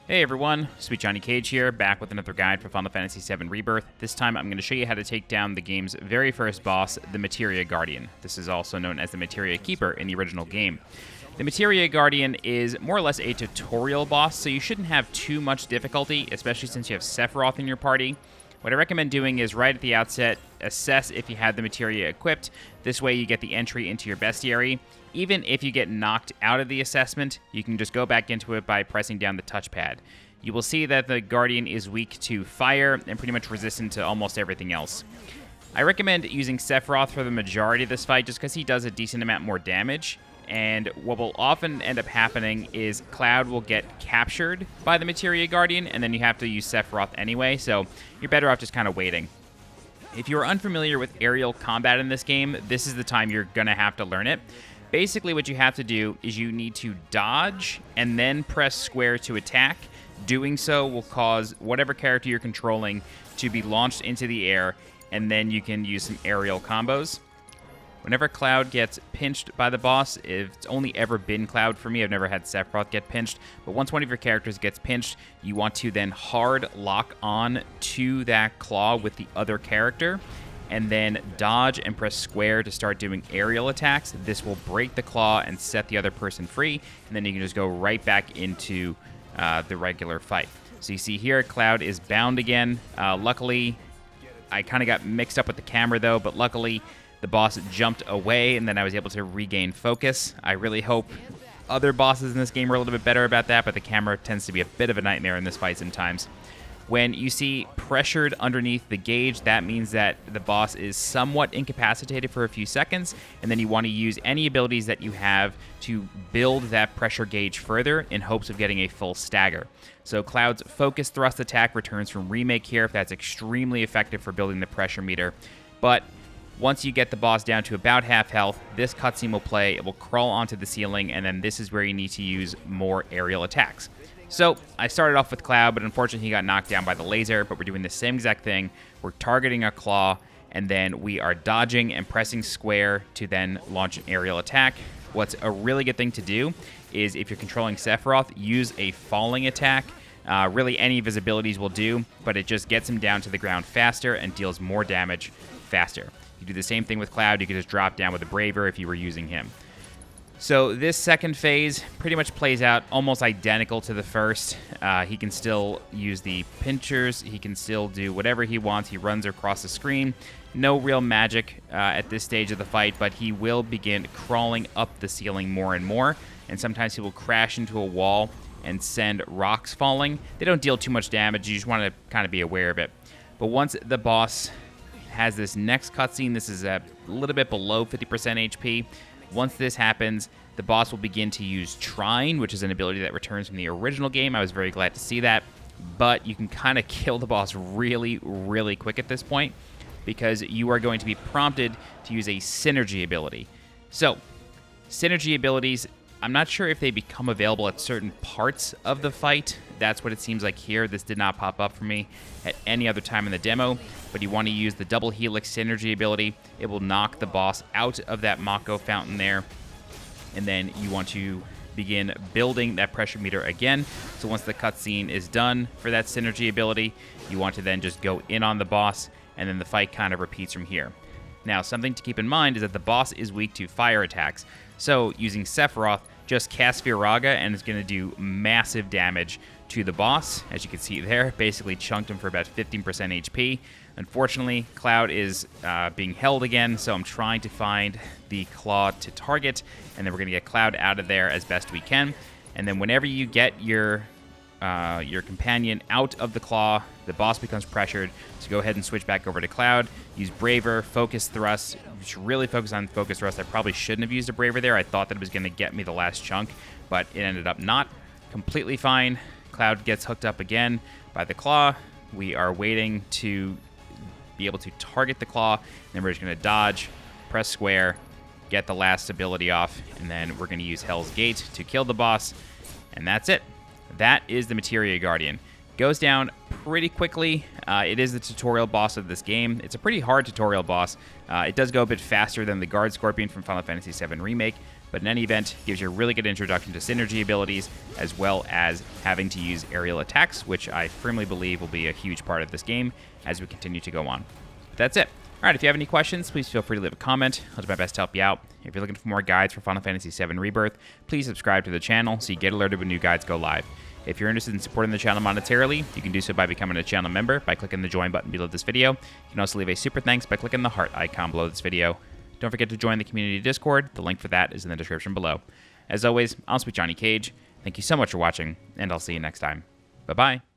Hey everyone, SweetJohnnyCage here, back with another guide for Final Fantasy VII Rebirth. This time I'm going to show you how to take down the game's very first boss, the Materia Guardian. This is also known as the Materia Keeper in the original game. The Materia Guardian is more or less a tutorial boss, so you shouldn't have too much difficulty, especially since you have Sephiroth in your party. What I recommend doing is right at the outset, assess if you have the materia equipped. This way you get the entry into your bestiary. Even if you get knocked out of the assessment, you can just go back into it by pressing down the touchpad. You will see that the Guardian is weak to fire and pretty much resistant to almost everything else. I recommend using Sephiroth for the majority of this fight just because he does a decent amount more damage. And what will often end up happening is Cloud will get captured by the Materia Guardian, and then you have to use Sephiroth anyway, so you're better off just kind of waiting. If you are unfamiliar with aerial combat in this game, this is the time you're going to have to learn it. Basically, what you have to do is you need to dodge and then press square to attack. Doing so will cause whatever character you're controlling to be launched into the air, and then you can use some aerial combos. Whenever Cloud gets pinched by the boss, it's only ever been Cloud for me. I've never had Sephiroth get pinched. But once one of your characters gets pinched, you want to then hard lock on to that claw with the other character, and then dodge and press square to start doing aerial attacks. This will break the claw and set the other person free, and then you can just go right back into the regular fight. So you see here, Cloud is bound again. Luckily, I kind of got mixed up with the camera though, but luckily, the boss jumped away, and then I was able to regain focus. I really hope other bosses in this game are a little bit better about that, but the camera tends to be a bit of a nightmare in this fight sometimes. When you see pressured underneath the gauge, that means that the boss is somewhat incapacitated for a few seconds, and then you want to use any abilities that you have to build that pressure gauge further in hopes of getting a full stagger. So Cloud's focus thrust attack returns from Remake here. That's extremely effective for building the pressure meter, but once you get the boss down to about half health, this cutscene will play, it will crawl onto the ceiling, and then this is where you need to use more aerial attacks. So, I started off with Cloud, but unfortunately he got knocked down by the laser, but we're doing the same exact thing. We're targeting a claw, and then we are dodging and pressing square to then launch an aerial attack. What's a really good thing to do is if you're controlling Sephiroth, use a falling attack. Really any of his abilities will do, but it just gets him down to the ground faster and deals more damage faster. You do the same thing with Cloud. You can just drop down with a Braver if you were using him. So this second phase pretty much plays out almost identical to the first. He can still use the pinchers. He can still do whatever he wants. He runs across the screen. No real magic at this stage of the fight, but he will begin crawling up the ceiling more and more. And sometimes he will crash into a wall and send rocks falling. They don't deal too much damage. You just want to kind of be aware of it. But once the boss has this next cutscene, this is a little bit below 50% HP. Once this happens, the boss will begin to use Trine, which is an ability that returns from the original game. I was very glad to see that. But you can kind of kill the boss really, really quick at this point because you are going to be prompted to use a synergy ability. So, synergy abilities, I'm not sure if they become available at certain parts of the fight. That's what it seems like here. This did not pop up for me at any other time in the demo, but you want to use the double helix synergy ability. It will knock the boss out of that Mako fountain there, and then you want to begin building that pressure meter again. So once the cutscene is done for that synergy ability, you want to then just go in on the boss, and then the fight kind of repeats from here. Now, something to keep in mind is that the boss is weak to fire attacks, so using Sephiroth, just cast Viraga, and it's going to do massive damage to the boss. As you can see there, basically chunked him for about 15% HP. Unfortunately, Cloud is being held again, so I'm trying to find the claw to target, and then we're going to get Cloud out of there as best we can. And then whenever you get your companion out of the claw, the boss becomes pressured, so go ahead and switch back over to Cloud. Use Braver, Focus Thrust. You should really focus on Focus Thrust. I probably shouldn't have used a Braver there. I thought that it was going to get me the last chunk, but it ended up not. Completely fine. Cloud gets hooked up again by the claw. We are waiting to be able to target the claw, and then we're just going to dodge, press square, get the last ability off, and then we're going to use Hell's Gate to kill the boss, and that's it. That is the Materia Guardian. Goes down pretty quickly. It is the tutorial boss of this game. It's a pretty hard tutorial boss. It does go a bit faster than the Guard Scorpion from Final Fantasy VII Remake, but in any event, gives you a really good introduction to synergy abilities, as well as having to use aerial attacks, which I firmly believe will be a huge part of this game as we continue to go on. But that's it. All right, if you have any questions, please feel free to leave a comment. I'll do my best to help you out. If you're looking for more guides for Final Fantasy VII Rebirth, please subscribe to the channel so you get alerted when new guides go live. If you're interested in supporting the channel monetarily, you can do so by becoming a channel member by clicking the join button below this video. You can also leave a super thanks by clicking the heart icon below this video. Don't forget to join the community Discord. The link for that is in the description below. As always, I'm SweetJohnnyCage. Thank you so much for watching, and I'll see you next time. Bye-bye.